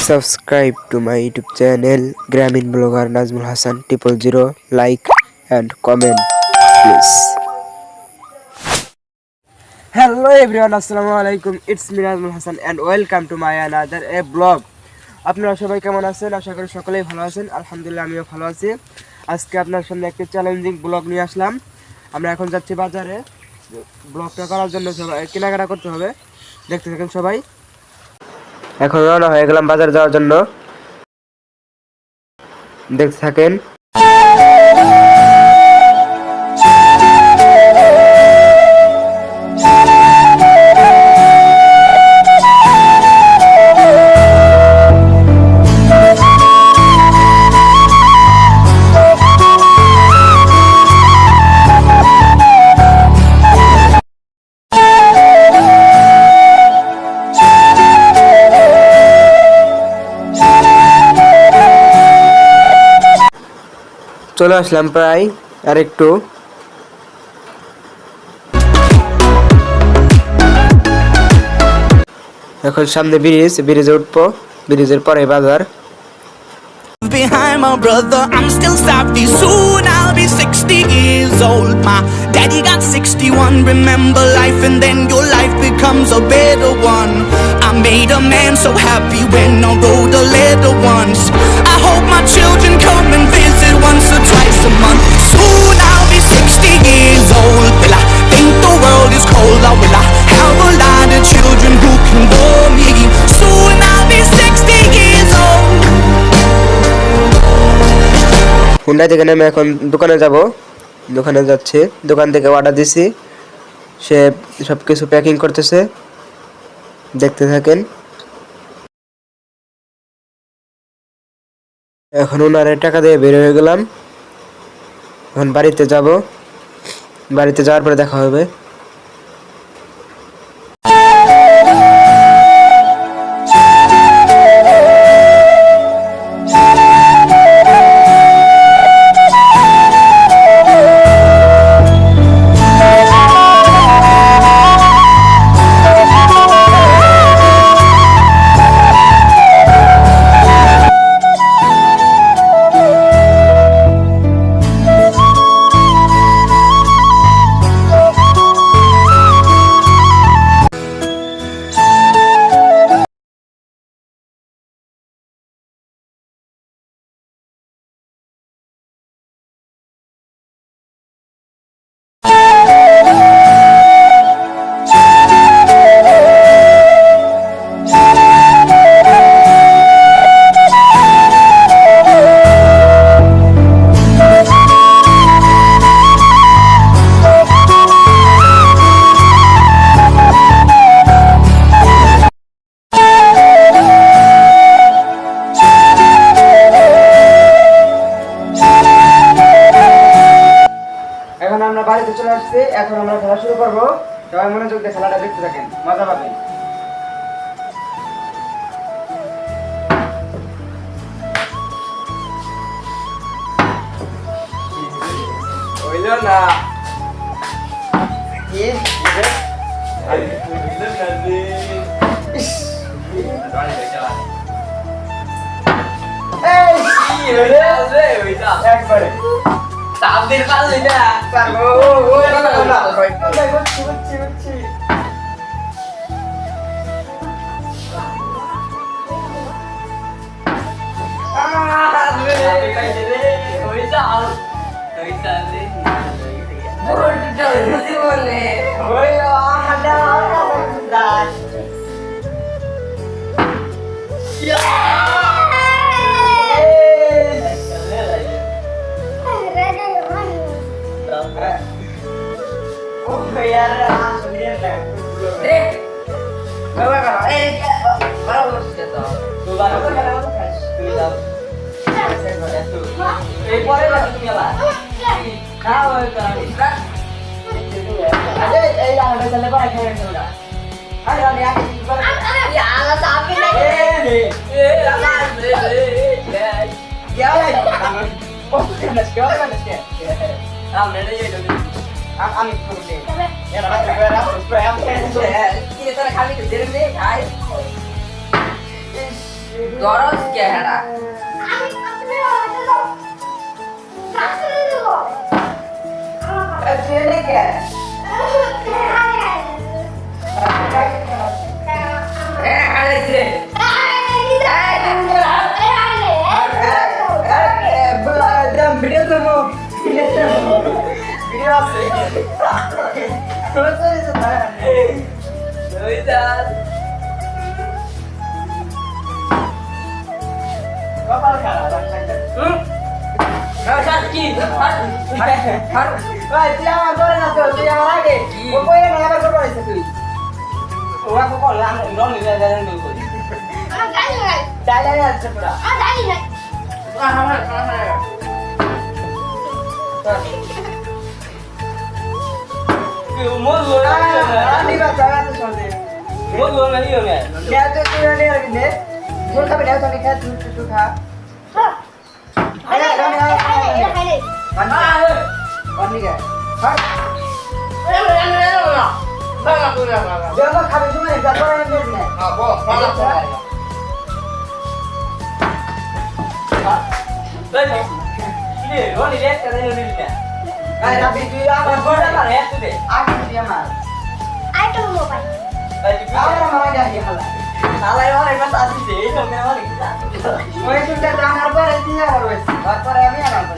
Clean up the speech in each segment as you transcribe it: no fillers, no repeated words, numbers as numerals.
Subscribe to my YouTube channel Gramin Blogger Nazmul Hassan 000. Like and comment please. Hello everyone, assalamu alaikum. It's me Nazmul Hassan and welcome to my another a blog. আপনারা সবাই কেমন আছেন? আশা করি সকলেই ভালো আছেন। আলহামদুলিল্লাহ আমিও ভালো আছি। আজকে আপনার সামনে একটা চ্যালেঞ্জিং ব্লগ নিয়ে আসলাম। আমরা এখন যাচ্ছি বাজারে। ব্লগটা করার জন্য সবাই কেনাকাটা করতে হবে। দেখতে থাকেন সবাই। এখন রওনা হয়ে গেলাম বাজারে যাওয়ার জন্য। দেখতে থাকেন। চলে আসলাম প্রায় আর একটু। এখন সামনে ব্রিজে উঠবো, ব্রিজের পরে বাজার। Behind my brother, I'm still savvy. Soon I'll be 60 years old. My daddy got 61. Remember life, and then your life becomes a better one. I made a man so happy when I wrote a letter once. I hope my children come and visit once or twice a month. Soon I'll be 60 years old. Will I think the world is cold, or will I have a lot of children who can bore me? Soon I'll be 60 years old. Hyundai থেকে নেমে এখন দোকানে যাব। দোকানে যাচ্ছি, দোকান থেকে order দিছি, সে সব কিছু প্যাকিং করতেছে। দেখতে থাকেন। এখন ওনারে টাকা দিয়ে বের হয়ে গেলাম। এখন বাড়িতে যাব, বাড়িতে যাওয়ার পরে দেখা হবে। এখন আমরা বাড়িতে চলে আসছি। এখন আমরা খেলা শুরু করবো। সবাই মনোযোগ দিয়ে খেলাটা দেখতে থাকেন, মজা পাবেন। হইলো না একবারে তাদের কাছে না পারবো। ওই না বুঝছি আমি দরজ কে হেডা ট্রেনে কে আরে ভিডিও করবো ভিডিও আছে কপাল খারাপ কি ভাই তুই আমার করে না তো তুই আমার আগে ও কই না আবার করে আইছিস তুই ওরা তো করলাম রং নিয়ে যাবেন তুই কই আমার গাড়ি নাই ডাইলাই আছে পুরা আমার গাড়ি নাই আমার কি মোর লোরা আমি বা যাওয়া তো শুনতে মোর লোরা নিও না কে তো তুই নিয়ে রাখলে মোর খাবে না তুমি খা তুই খা আরে আরে পানি কে হ্যাঁ jangan kami cuma yang jatuh yang ini nih. Apa? Lagi. Ini, lo lihat kan ini lihatnya. Tapi dia apa? Apa ya tu deh? Aku dia mah. Aku mau apa? Lagi. Apa nama dia dia halah? Salah yang orang kan asli deh, itu memang kita. Mau itu kita jangan apa dia harus. Apa yang ini apa?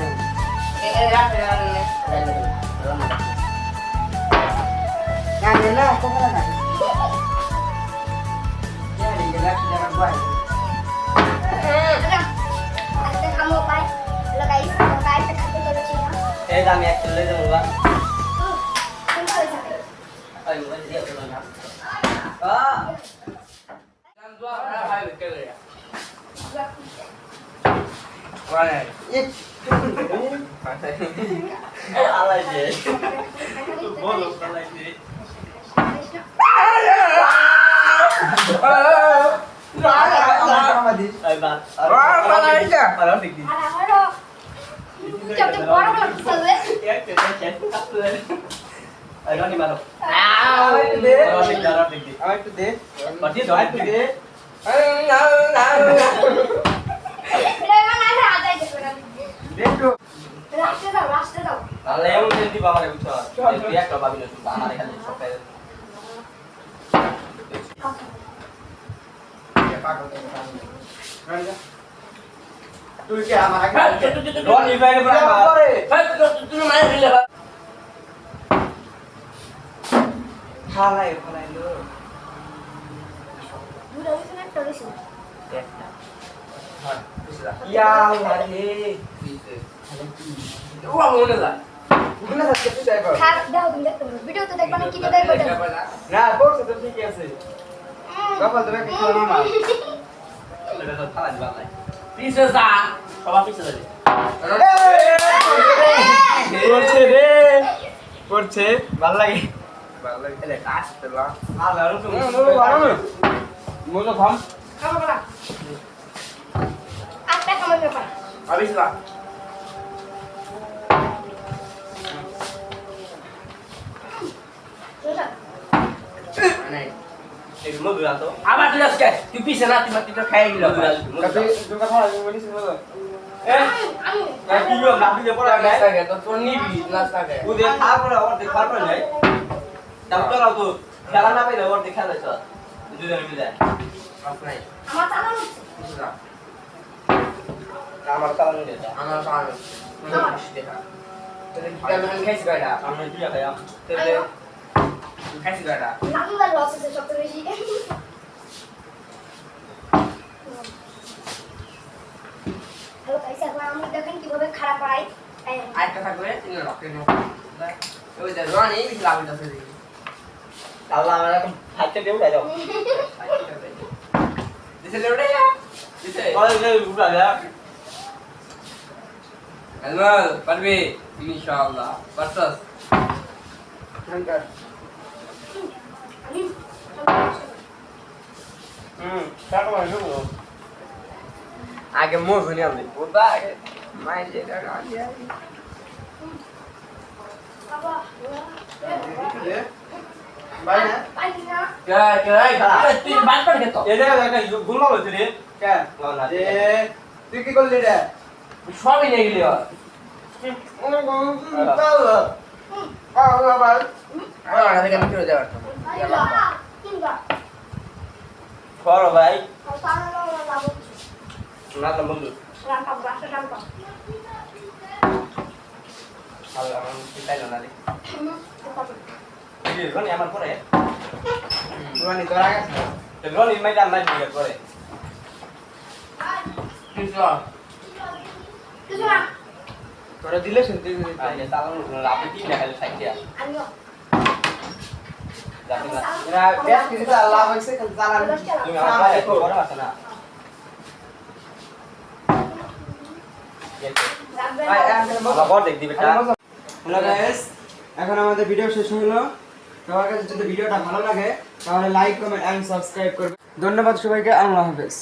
Nah, na, kok na na. Jadi jelas jangan buat. Ada kamu apa? Lo guys, kita terus ya. Dami ek le dong ba. Ay, mo dia ulo na. Dan dua orang hai betul ya. Mana? Ik. Alay je. Bolo alay je. Tuh kayak sama lagi. Don ini kayak berapa? Tuh main ini apa? Halai lu. Udah itu nak tulis. Ya. Ya, hari. Uang mana lah? Mana tak kita dah ber. dah udah video tu देखने की dah ber. Nah, bos itu ठीक है sih. Kapal tu kan kita nama. Ada tu salah juga lah. Bisa sah. Coba bisa tadi. পড়ছে ভাল লাগে Ele tas telah. ভালো ভালো মুলো খাম Kamu apa? Apa kamu apa? Habis lah. Sudah. Mana ini? Mau dulu atau? Apa tu dah sekali? Tu bisa nanti mati tu kayak gila. tapi juga ভালো বলি শুনো নাকি ইও নাকি যে পড়া নাই Naskah tu tu ni bi naskah. উদে খাওয়া পড়া ওর দেখার পর নাই তাও তো তো খেলা না পাইলে ওর দেখা যাচ্ছে দুজন মিলে Apa ni? Amat tanam. Sudah. আমার তালা নিয়ে যা Anak sana. Mana sih dia? Jadi kita main kayak segala. সামনে দিয়া খায়া Jadi kayak segala. Lalu dah loss itu satu lagi. Halo guys, aku দেখেন কিভাবে খারাপ পাই। Air kata gue ini lock ini. Itu udah dua nih bisa lawan dah sih. আল্লাহ আমরা হাতে দেউ দাও Di sini udah ya. Di sini. College যে উড়া যা Almal, Parvi, insyaallah. Persis. Shankar কাটো মানে বলো আগে মোর শুনি আমি বুঝবা আগে মাই যে কাটা দিয়া Apa? ভাই না Pagi na. Kira-kira itu ban per gitu. এই জায়গা দেখা গুলমা হইছে রে কে না, এ তুই কি করলি রে সবই নিয়ে গেলি ওর। আমার কাছে কেন ফিরে যাওয়ার করো ভাই না তো বন্ধু আল্লাহ আমার মুক্তি চাইলো না রে রনি আমার পরে রনি তোরা গেছে রনি মাইটা নাই বিয়ে করে তোরা দিলে শুনতে আরে তাহলে আপনি কি দেখালে সাইকিয়া যাবি না এরা বেশ কিছু লাভ হইছে খালি চালান তুমি আমার ভাই বড় আছে না আমার বড় দেখ দিবে হ্যালো গাইস এখন আমাদের ভিডিও শেষ হলো তোমার কাছে যদি ভিডিওটা ভালো লাগে তাহলে লাইক কমেন্ট এন্ড সাবস্ক্রাইব করবে ধন্যবাদ সবাইকে আল্লাহ হাফেজ